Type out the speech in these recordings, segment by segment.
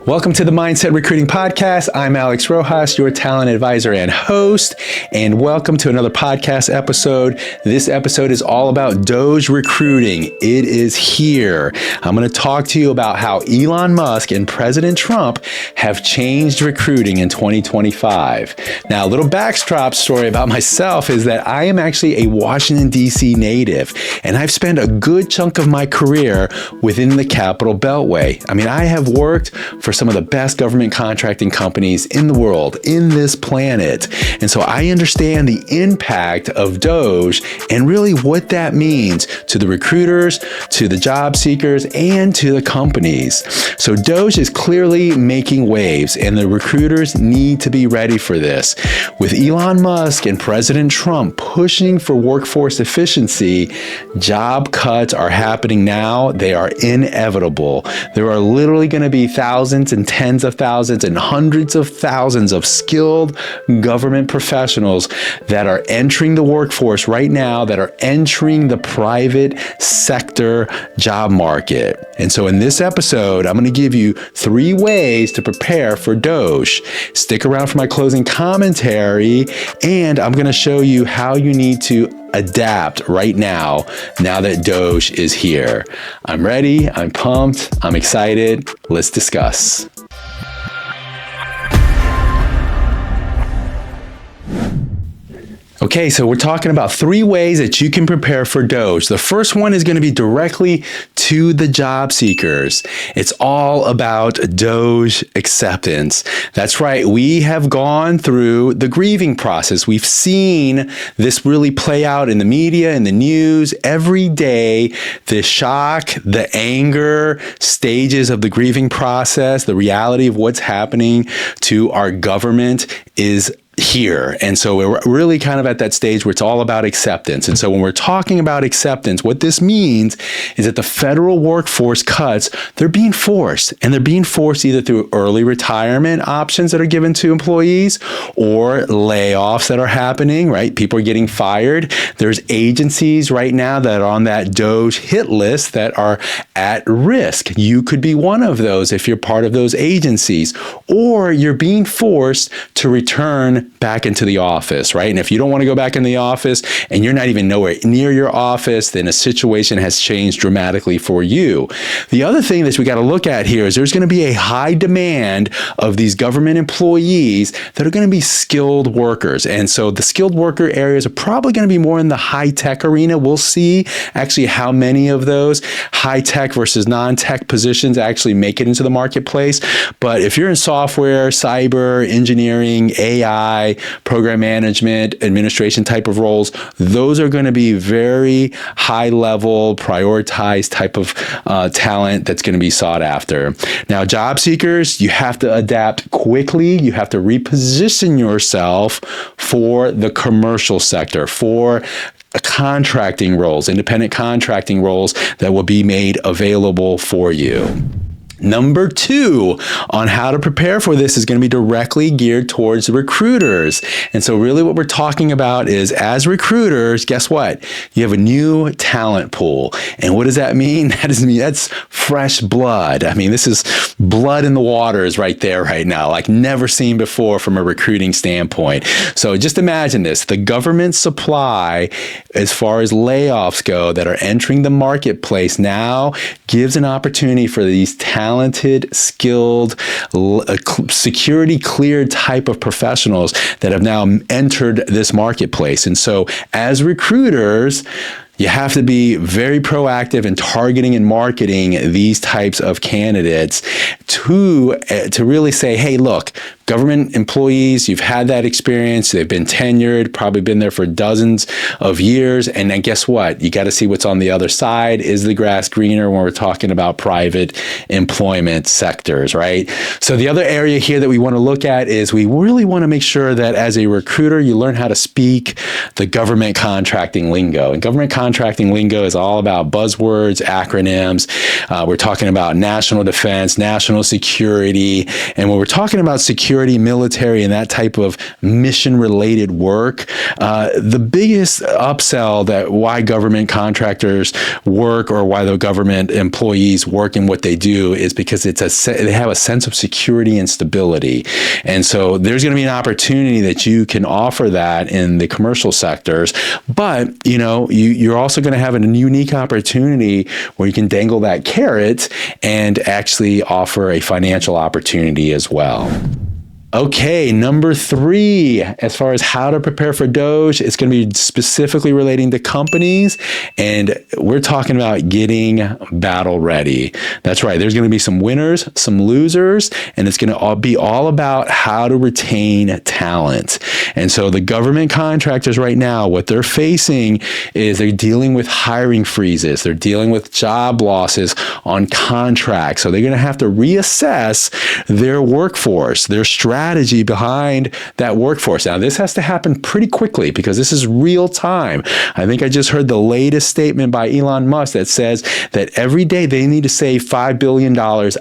Welcome to the Mindset Recruiting Podcast. I'm Alex Rojas, your talent advisor and host, and welcome to another podcast episode. This episode is all about DOGE Recruiting. It is here. I'm going to talk to you about how Elon Musk and President Trump have changed recruiting in 2025. Now, a little backdrop story about myself is that I am actually a Washington, D.C. native, and I've spent a good chunk of my career within the Capital Beltway. I mean, I have worked for some of the best government contracting companies in the world, in this planet. And so I understand the impact of DOGE and really what that means to the recruiters, to the job seekers, and to the companies. So DOGE is clearly making waves, and the recruiters need to be ready for this. With Elon Musk and President Trump pushing for workforce efficiency, job cuts are happening now. They are inevitable. There are literally going to be thousands and tens of thousands and hundreds of thousands of skilled government professionals that are entering the workforce right now, that are entering the private sector job market. And so in this episode, I'm going to give you 3 ways to prepare for DOGE. Stick around for my closing commentary, and I'm going to show you how you need to adapt right now that DOGE is here. I'm ready, I'm pumped, I'm excited. Let's discuss. Okay, so we're talking about 3 ways that you can prepare for DOGE. The first one is going to be directly to the job seekers. It's all about DOGE acceptance. That's right. We have gone through the grieving process. We've seen this really play out in the media, in the news every day. The shock, the anger stages of the grieving process, the reality of what's happening to our government is here. And so we're really kind of at that stage where it's all about acceptance. And so when we're talking about acceptance, what this means is that the federal workforce cuts, they're being forced, and they're being forced either through early retirement options that are given to employees or layoffs that are happening, right? People are getting fired. There's agencies right now that are on that DOGE hit list that are at risk. You could be one of those if you're part of those agencies, or you're being forced to return back into the office, right? And if you don't want to go back in the office and you're not even nowhere near your office, then a situation has changed dramatically for you. The other thing that we got to look at here is there's going to be a high demand of these government employees that are going to be skilled workers. And so the skilled worker areas are probably going to be more in the high-tech arena. We'll see actually how many of those high-tech versus non-tech positions actually make it into the marketplace. But if you're in software, cyber, engineering, AI, program management, administration type of roles, those are going to be very high level, prioritized type of talent that's going to be sought after. Now, job seekers, you have to adapt quickly. You have to reposition yourself for the commercial sector, for contracting roles, independent contracting roles that will be made available for you. Number 2 on how to prepare for this is going to be directly geared towards recruiters. And so really what we're talking about is, as recruiters, guess what? You have a new talent pool. And what does that mean? That's fresh blood. I mean, this is blood in the waters right there right now, like never seen before from a recruiting standpoint. So just imagine this, the government supply, as far as layoffs go, that are entering the marketplace now gives an opportunity for these talented, skilled, security cleared type of professionals that have now entered this marketplace. And so as recruiters, you have to be very proactive in targeting and marketing these types of candidates to really say, hey, look, government employees, you've had that experience. They've been tenured, probably been there for dozens of years. And then guess what? You got to see what's on the other side. Is the grass greener when we're talking about private employment sectors, right? So the other area here that we want to look at is we really want to make sure that as a recruiter, you learn how to speak the government contracting lingo. And government contracting contracting lingo is all about buzzwords, acronyms. We're talking about national defense, national security. And when we're talking about security, military, and that type of mission-related work, the biggest upsell that why government contractors work or why the government employees work in what they do is because they have a sense of security and stability. And so there's going to be an opportunity that you can offer that in the commercial sectors, but you're also going to have a unique opportunity where you can dangle that carrot and actually offer a financial opportunity as well. Okay, number 3, as far as how to prepare for DOGE, it's going to be specifically relating to companies, and we're talking about getting battle ready. That's right. There's going to be some winners, some losers, and it's going to be all about how to retain talent. And so the government contractors right now, what they're facing is they're dealing with hiring freezes. They're dealing with job losses on contracts. So they're going to have to reassess their workforce, their strategy behind that workforce. Now, this has to happen pretty quickly because this is real time. I think I just heard the latest statement by Elon Musk that says that every day they need to save $5 billion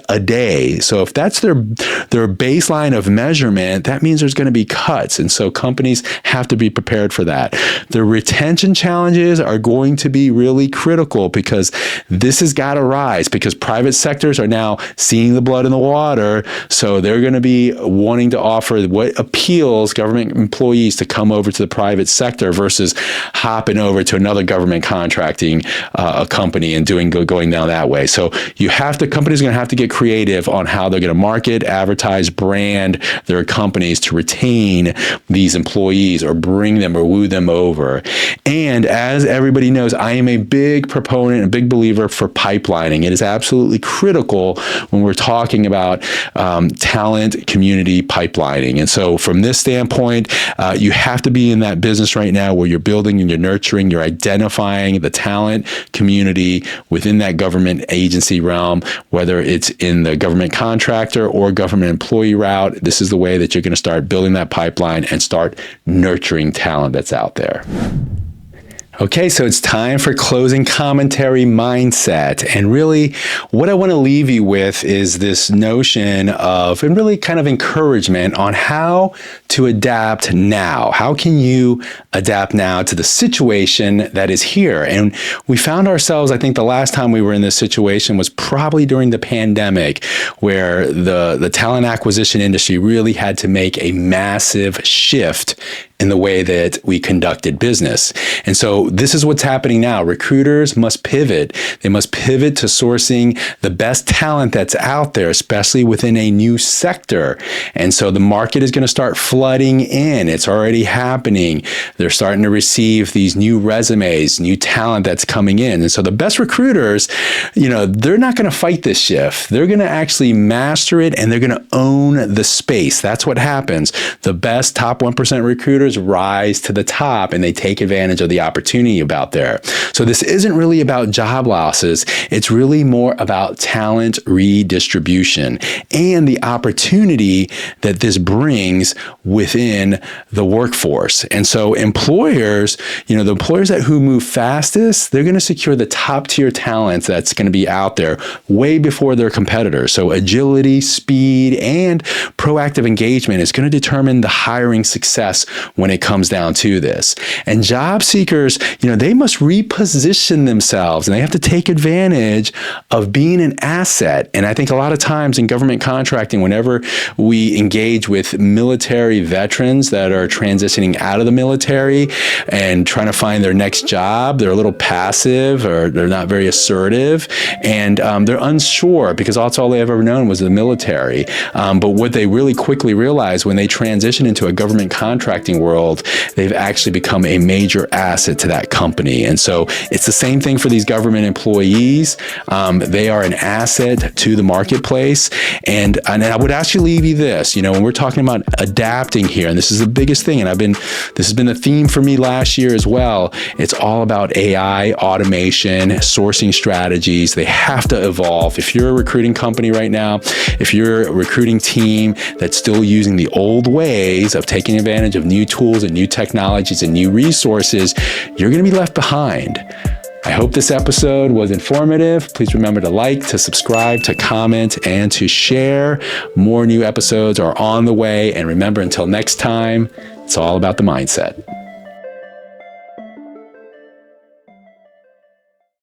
a day. So if that's their baseline of measurement, that means there's going to be cuts. And so companies have to be prepared for that. The retention challenges are going to be really critical because this has got to rise because private sectors are now seeing the blood in the water. So they're going to be wanting to offer what appeals government employees to come over to the private sector versus hopping over to another government contracting company and going down that way. So companies are going to have to get creative on how they're going to market, advertise, brand their companies to retain these employees or bring them or woo them over. And as everybody knows, I am a big proponent, a big believer for pipelining. It is absolutely critical when we're talking about talent community pipelining. And so from this standpoint, you have to be in that business right now where you're building and you're nurturing, you're identifying the talent community within that government agency realm, whether it's in the government contractor or government employee route. This is the way that you're going to start building that pipeline and start nurturing talent that's out there. Okay, so it's time for closing commentary mindset. And really, what I want to leave you with is this notion of, and really kind of encouragement on how to adapt now. How can you adapt now to the situation that is here? And we found ourselves, I think the last time we were in this situation was probably during the pandemic, where the talent acquisition industry really had to make a massive shift in the way that we conducted business. And so this is what's happening now. Recruiters must pivot. They must pivot to sourcing the best talent that's out there, especially within a new sector. And so the market is going to start flooding in. It's already happening. They're starting to receive these new resumes, new talent that's coming in. And so the best recruiters, they're not going to fight this shift. They're going to actually master it and they're going to own the space. That's what happens. The best top 1% recruiters rise to the top and they take advantage of the opportunity about there. So this isn't really about job losses. It's really more about talent redistribution and the opportunity that this brings within the workforce. And so employers, the employers who move fastest, they're going to secure the top tier talent that's going to be out there way before their competitors. So agility, speed, and proactive engagement is going to determine the hiring success when it comes down to this. And job seekers, they must reposition themselves and they have to take advantage of being an asset. And I think a lot of times in government contracting, whenever we engage with military veterans that are transitioning out of the military and trying to find their next job, they're a little passive or they're not very assertive and they're unsure because that's all they've ever known was the military. But what they really quickly realize when they transition into a government contracting world, they've actually become a major asset to that company. And so it's the same thing for these government employees. They are an asset to the marketplace. And I would actually leave you this, when we're talking about adapting here, and this is the biggest thing, and this has been a theme for me last year as well. It's all about AI, automation, sourcing strategies. They have to evolve. If you're a recruiting company right now, if you're a recruiting team that's still using the old ways of taking advantage of new tools and new technologies and new resources, you're going to be left behind. I hope this episode was informative. Please remember to like, to subscribe, to comment, and to share. More new episodes are on the way. And remember, until next time, it's all about the mindset.